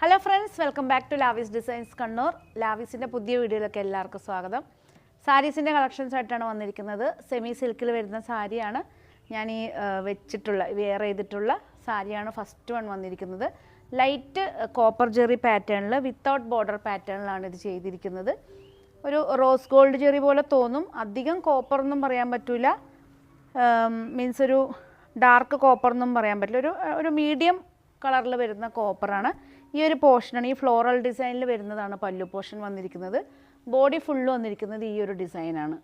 Hello friends, welcome back to Lavis Designs Kannur. ലാവിസിൻ്റെ പുതിയ വീഡിയോയിലേക്ക് എല്ലാവർക്കും സ്വാഗതം. സാരീസിൻ്റെ കളക്ഷൻസ് ആയിട്ടാണ് വന്നിരിക്കുന്നത്. സെമി സിൽക്കിൽ വരുന്ന സാരിയാണ് ഞാൻ ഈ വെയർ ചെയ്തിട്ടുള്ള സാരിയാണ് ഫസ്റ്റ് വൺ വന്നിരിക്കുന്നത്. ലൈറ്റ് കോപ്പർ ജെറി പാറ്റേണിൽ വിത്തൗട്ട് ബോർഡർ പാറ്റേണിലാണ് ഇത് ചെയ്തിരിക്കുന്നത്. ഒരു റോസ് ഗോൾഡ് ജെറി പോലെ തോന്നും. അധികം കോപ്പർ ഒന്നും പറയാൻ പറ്റില്ല, മീൻസ് ഒരു ഡാർക്ക് കോപ്പർ എന്നും പറയാൻ പറ്റില്ല. ഒരു മീഡിയം കളറിൽ വരുന്ന കോപ്പറാണ്. ഈ ഒരു പോർഷനാണ്, ഈ ഫ്ലോറൽ ഡിസൈനിൽ വരുന്നതാണ് പല്ലു പോർഷൻ വന്നിരിക്കുന്നത്. ബോഡി ഫുള്ള് വന്നിരിക്കുന്നത് ഈ ഒരു ഡിസൈനാണ്.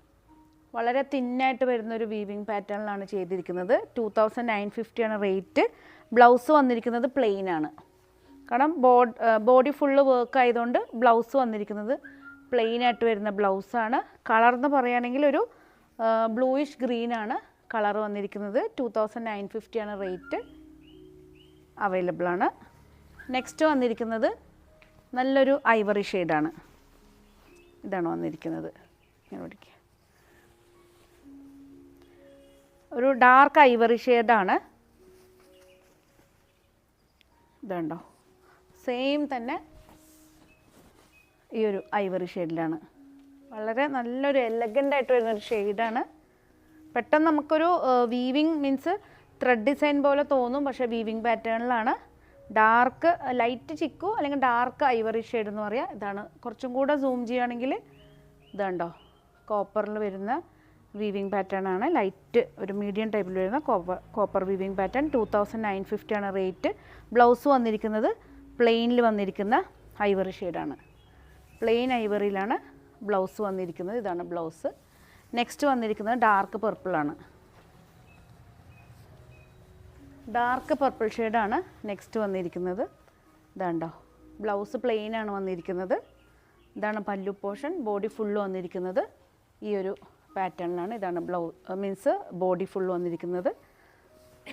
വളരെ തിന്നായിട്ട് വരുന്നൊരു വീവിങ് പാറ്റേണിലാണ് ചെയ്തിരിക്കുന്നത്. 2950 ആണ് റേറ്റ്. ബ്ലൗസ് വന്നിരിക്കുന്നത് പ്ലെയിൻ ആണ്. കാരണം ബോഡി ഫുള്ള് വർക്ക് ആയതുകൊണ്ട് ബ്ലൗസ് വന്നിരിക്കുന്നത് പ്ലെയിൻ ആയിട്ട് വരുന്ന ബ്ലൗസാണ്. കളർ എന്ന് പറയുകയാണെങ്കിൽ ഒരു ബ്ലൂയിഷ് ഗ്രീനാണ് കളർ വന്നിരിക്കുന്നത്. 2950 ആണ് റേറ്റ്. അവൈലബിൾ ആണ്. നെക്സ്റ്റ് വന്നിരിക്കുന്നത് നല്ലൊരു ഐവറി ഷെയ്ഡാണ്. ഇതാണ് വന്നിരിക്കുന്നത്. ഒരു ഡാർക്ക് ഐവറി ഷെയ്ഡാണ്. ഇതുണ്ടോ, സെയിം തന്നെ ഈ ഒരു ഐവറി ഷെയ്ഡിലാണ്. വളരെ നല്ലൊരു എലഗൻ്റ് ആയിട്ട് വരുന്നൊരു ഷെയ്ഡാണ്. പെട്ടെന്ന് നമുക്കൊരു വീവിങ് മീൻസ് ത്രെഡ് ഡിസൈൻ പോലെ തോന്നും, പക്ഷേ വീവിങ് പാറ്റേണിലാണ്. ഡാർക്ക് ലൈറ്റ് ചിക്കു അല്ലെങ്കിൽ ഡാർക്ക് ഐവറി ഷെയ്ഡ് എന്ന് പറയാം. ഇതാണ് കുറച്ചും കൂടെ സൂം ചെയ്യുകയാണെങ്കിൽ ഇതുണ്ടോ, കോപ്പറിൽ വരുന്ന വീവിങ് പാറ്റേൺ ആണ്. ലൈറ്റ് ഒരു മീഡിയം ടൈപ്പിൽ വരുന്ന കോപ്പർ വീവിങ് പാറ്റേൺ. 2950 ആണ് റേറ്റ്. ബ്ലൗസ് വന്നിരിക്കുന്നത് പ്ലെയിനിൽ വന്നിരിക്കുന്ന ഐവറി ഷെയ്ഡാണ്. പ്ലെയിൻ ഐവറിയിലാണ് ബ്ലൗസ് വന്നിരിക്കുന്നത്. ഇതാണ് ബ്ലൗസ്. നെക്സ്റ്റ് വന്നിരിക്കുന്നത് ഡാർക്ക് പർപ്പിളാണ്. ഡാർക്ക് പർപ്പിൾ ഷെയ്ഡാണ് നെക്സ്റ്റ് വന്നിരിക്കുന്നത്. ഇതാണ്ടോ, ബ്ലൗസ് പ്ലെയിൻ ആണ് വന്നിരിക്കുന്നത്. ഇതാണ് പല്ലു പോർഷൻ. ബോഡി ഫുള്ള് വന്നിരിക്കുന്നത് ഈ ഒരു പാറ്റേണിലാണ്. ഇതാണ് മീൻസ് ബോഡി ഫുള്ള് വന്നിരിക്കുന്നത്.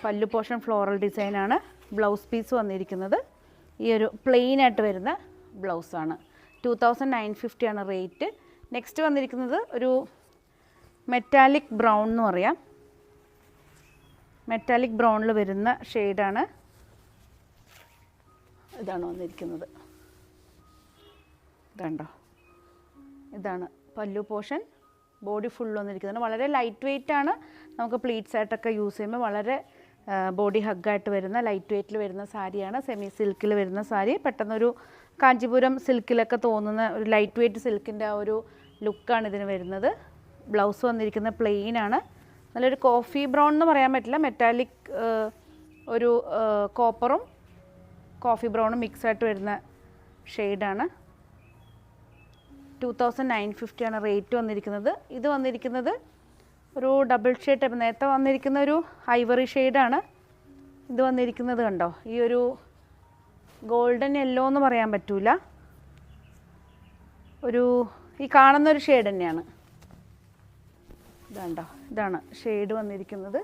പല്ലു പോർഷൻ ഫ്ലോറൽ ഡിസൈനാണ്. ബ്ലൗസ് പീസ് വന്നിരിക്കുന്നത് ഈ ഒരു പ്ലെയിൻ ആയിട്ട് വരുന്ന ബ്ലൗസാണ്. 2950 ആണ് റേറ്റ്. നെക്സ്റ്റ് വന്നിരിക്കുന്നത് ഒരു മെറ്റാലിക് ബ്രൗൺ എന്ന് പറയാം. മെറ്റാലിക് ബ്രൗണിൽ വരുന്ന ഷെയ്ഡാണ്. ഇതാണ് വന്നിരിക്കുന്നത്. ഇതാണ്ടോ, ഇതാണ് പല്ലു പോർഷൻ. ബോഡി ഫുൾ വന്നിരിക്കുന്നത് വളരെ ലൈറ്റ് വെയ്റ്റ് ആണ്. നമുക്ക് പ്ലീറ്റ്സ് ആയിട്ടൊക്കെ യൂസ് ചെയ്യുമ്പോൾ വളരെ ബോഡി ഹഗ്ഗായിട്ട് വരുന്ന ലൈറ്റ് വെയ്റ്റിൽ വരുന്ന സാരിയാണ്. സെമി സിൽക്കിൽ വരുന്ന സാരി. പെട്ടെന്നൊരു കാഞ്ചീപുരം സിൽക്കിലൊക്കെ തോന്നുന്ന ഒരു ലൈറ്റ് വെയ്റ്റ് സിൽക്കിൻ്റെ ആ ഒരു ലുക്കാണ് ഇതിന് വരുന്നത്. ബ്ലൗസ് വന്നിരിക്കുന്നത് പ്ലെയിൻ ആണ്. നല്ലൊരു കോഫി ബ്രൗൺ എന്ന് പറയാൻ പറ്റില്ല, മെറ്റാലിക് ഒരു കോപ്പറും കോഫി ബ്രൗണും മിക്സായിട്ട് വരുന്ന ഷെയ്ഡാണ്. 2950 ആണ് റേറ്റ് വന്നിരിക്കുന്നത്. ഇത് വന്നിരിക്കുന്നത് ഒരു ഡബിൾ ഷെയ്ഡ് ടൈപ്പ്. നേരത്തെ വന്നിരിക്കുന്ന ഒരു ഐവറി ഷെയ്ഡാണ്. ഇത് വന്നിരിക്കുന്നത് കണ്ടോ, ഈ ഒരു ഗോൾഡൻ യെല്ലോ എന്ന് പറയാൻ പറ്റൂല, ഒരു ഈ കാണുന്നൊരു ഷെയ്ഡ് തന്നെയാണ്. ഇതാണ്ടോ, ഇതാണ് ഷെയ്ഡ് വന്നിരിക്കുന്നത്.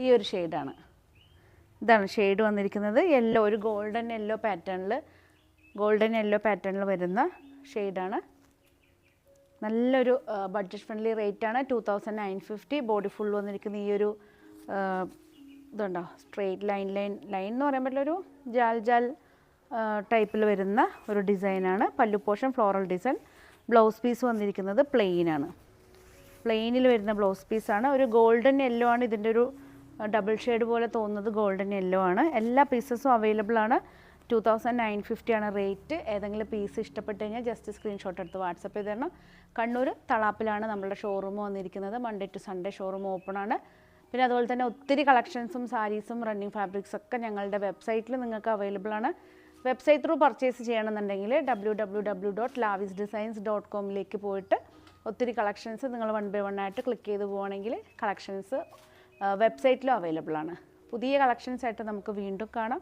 ഈ ഒരു ഷെയ്ഡാണ്. ഇതാണ് ഷെയ്ഡ് വന്നിരിക്കുന്നത്. യെല്ലോ, ഒരു ഗോൾഡൻ യെല്ലോ പാറ്റേണിൽ വരുന്ന ഷെയ്ഡാണ്. നല്ലൊരു ബഡ്ജറ്റ് ഫ്രണ്ട്ലി റേറ്റാണ്. 2950. ബോഡി ഫുൾ വന്നിരിക്കുന്ന ഈ ഒരു ഇതുണ്ടോ, സ്ട്രെയിറ്റ് ലൈൻ എന്ന് പറയാൻ പറ്റില്ല, ഒരു ജാൽ ടൈപ്പിൽ വരുന്ന ഒരു ഡിസൈനാണ്. Pallu portion floral design. Blouse piece വന്നിരിക്കുന്നത് പ്ലെയിൻ ആണ്. പ്ലെയിനിൽ വരുന്ന ബ്ലൗസ് പീസാണ്. ഒരു ഗോൾഡൻ യെല്ലോ ആണ് ഇതിൻ്റെ ഒരു ഡബിൾ ഷെയ്ഡ് പോലെ തോന്നുന്നത്. ഗോൾഡൻ യെല്ലോ ആണ്. എല്ലാ പീസസും അവൈലബിൾ ആണ്. 2950 ആണ് റേറ്റ്. ഏതെങ്കിലും പീസ് ഇഷ്ടപ്പെട്ട് കഴിഞ്ഞാൽ ജസ്റ്റ് സ്ക്രീൻഷോട്ട് എടുത്ത് വാട്സപ്പ് ചെയ്ത് തരണം. കണ്ണൂർ തളാപ്പിലാണ് നമ്മളുടെ ഷോറൂം വന്നിരിക്കുന്നത്. Monday to Sunday showroom open ആണ്. പിന്നെ അതുപോലെ തന്നെ ഒത്തിരി കളക്ഷൻസും സാരീസും റണ്ണിങ് ഫാബ്രിക്സ് ഒക്കെ ഞങ്ങളുടെ വെബ്സൈറ്റിൽ നിങ്ങൾക്ക് അവൈലബിൾ ആണ്. വെബ്സൈറ്റ് ത്രൂ പർച്ചേസ് ചെയ്യണമെന്നുണ്ടെങ്കിൽ www.lavisdesigns.com പോയിട്ട് ഒത്തിരി കളക്ഷൻസ് നിങ്ങൾ 1 by 1 ആയിട്ട് ക്ലിക്ക് ചെയ്ത് പോവുകയാണെങ്കിൽ കളക്ഷൻസ് വെബ്സൈറ്റിലും അവൈലബിൾ ആണ്. പുതിയ കളക്ഷൻസ് ആയിട്ട് നമുക്ക് വീണ്ടും കാണാം.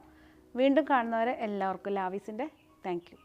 വീണ്ടും കാണുന്നവരെ എല്ലാവർക്കും ലാവിസിൻ്റെ താങ്ക് യു.